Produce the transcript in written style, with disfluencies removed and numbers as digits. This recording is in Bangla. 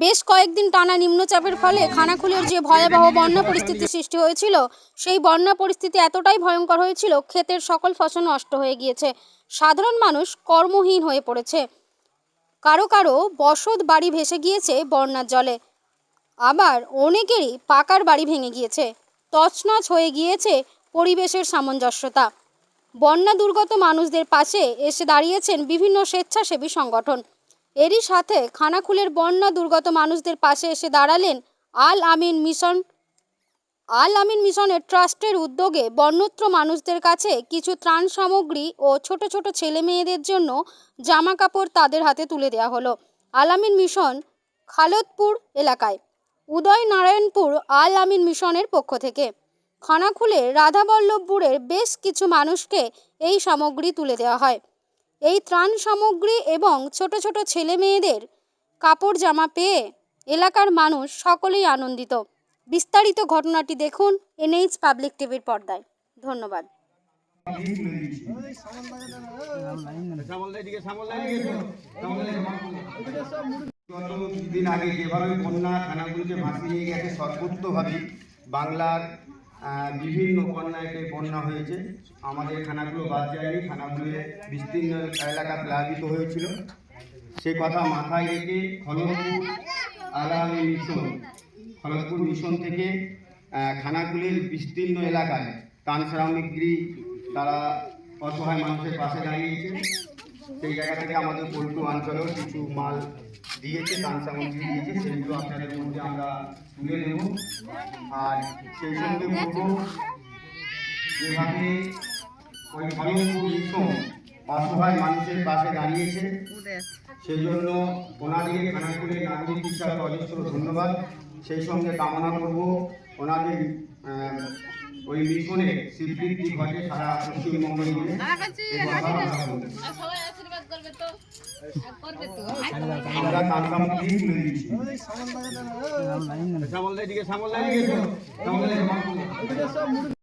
বেশ কয়েকদিন টানা নিম্নচাপের ফলে খানাকুলের যে ভয়াবহ বন্যা পরিস্থিতি সৃষ্টি হয়েছিল, সেই বন্যা পরিস্থিতি এতটাই ভয়ঙ্কর হয়েছিল, ক্ষেতের সকল ফসল নষ্ট হয়ে গিয়েছে। সাধারণ মানুষ কর্মহীন হয়ে পড়েছে। কারো কারো বসত বাড়ি ভেসে গিয়েছে বন্যার জলে। আবার অনেকেরই পাকার বাড়ি ভেঙে গিয়েছে। তছনছ হয়ে গিয়েছে পরিবেশের সামঞ্জস্যতা। বন্যা দুর্গত মানুষদের পাশে এসে দাঁড়িয়েছেন বিভিন্ন স্বেচ্ছাসেবী সংগঠন। এরই সাথে খানাকুলের বন্যা দুর্গত মানুষদের পাশে এসে দাঁড়ালেন আল আমিন মিশনের ট্রাস্টের উদ্যোগে বন্যত্র মানুষদের কাছে কিছু ত্রাণ সামগ্রী ও ছোট ছোট ছেলে মেয়েদের জন্য জামা কাপড় তাদের হাতে তুলে দেওয়া হলো। আল আমিন মিশন খালতপুর এলাকায় উদয় নারায়ণপুর আল আমিন মিশনের পক্ষ থেকে খানাকুলের রাধাবল্লভপুরের বেশ কিছু মানুষকে এই সামগ্রী তুলে দেওয়া হয়। এই ত্রাণ সামগ্রী এবং ছোট ছোট ছেলে মেয়েদের কাপড় জামা পেয়ে এলাকার মানুষ সকলেই আনন্দিত। বিস্তারিত ঘটনাটি দেখুন এনএইচ পাবলিক টিভির পর্দায়। ধন্যবাদ। দিন আগে যেভাবে বন্যা খানাগুলোকে ভাসিয়ে নিয়ে গেছে, সর্বত্রভাবে বাংলার বিভিন্ন বন্যায় বন্যা হয়েছে। আমাদের খানাগুলো বাদ যায়নি, খানাগুলো বিস্তীর্ণ এলাকা প্লাবিত হয়েছিল। সে কথা মাথায় রেখে খড়গপুর মিশন থেকে খানাকুলের বিস্তীর্ণ এলাকায় ত্রাণ সামগ্রী তারা অসহায় মানুষের পাশে দাঁড়িয়েছে। সেই জায়গা থেকে আমাদের পল্টু অঞ্চলেও কিছু মাল দিয়েছে, ত্রাণ সামগ্রী দিয়েছে, সেগুলো আপনাদের মধ্যে আমরা তুলে নেব। আর সেই সঙ্গে বলবো, যেভাবে ওই খড়গপুর মিশন অসহায় মানুষের পাশে দাঁড়িয়েছে, সেই জন্য ওনাদের খানাকুলের নাগরিক হিসাবে অজস্র ধন্যবাদ। সেই সঙ্গে কামনা করব ওনাদের ওই মিশনের স্বীকৃতি ঘটে সারা পশ্চিমবঙ্গে। আমরা কানসামগ্রী তুলে দিচ্ছি।